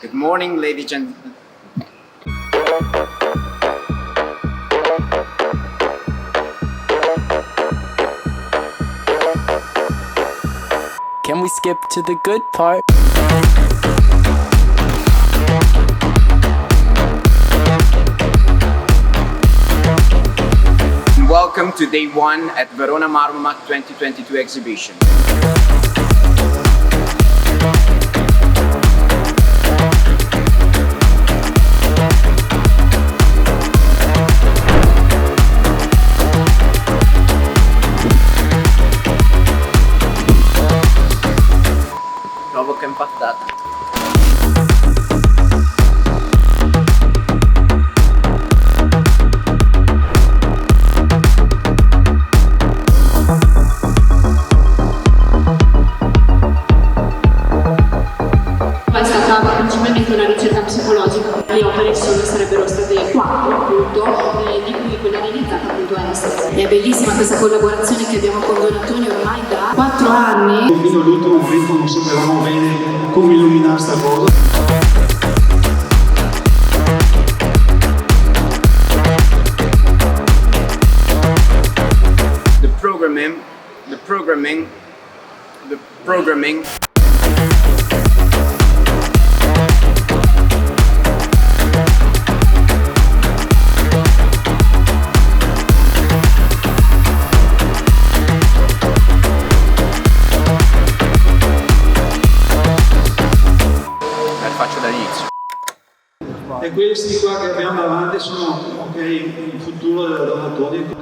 Good morning, ladies and Can we skip to the good part? welcome to day 1 at Verona Marmomac 2022 exhibition. Trovo che è impattata. È stata principalmente una ricerca psicologica. Le opere sarebbero state 4 appunto, di cui quella realizzata appunto è stata. È bellissima questa collaborazione che abbiamo con Donatoni ormai da 4 anni. Fino all'ultimo momento non sapevamo bene come illuminare sta cosa. The programming. Faccio dall'inizio. E questi qua che abbiamo davanti sono il futuro della Donatoni.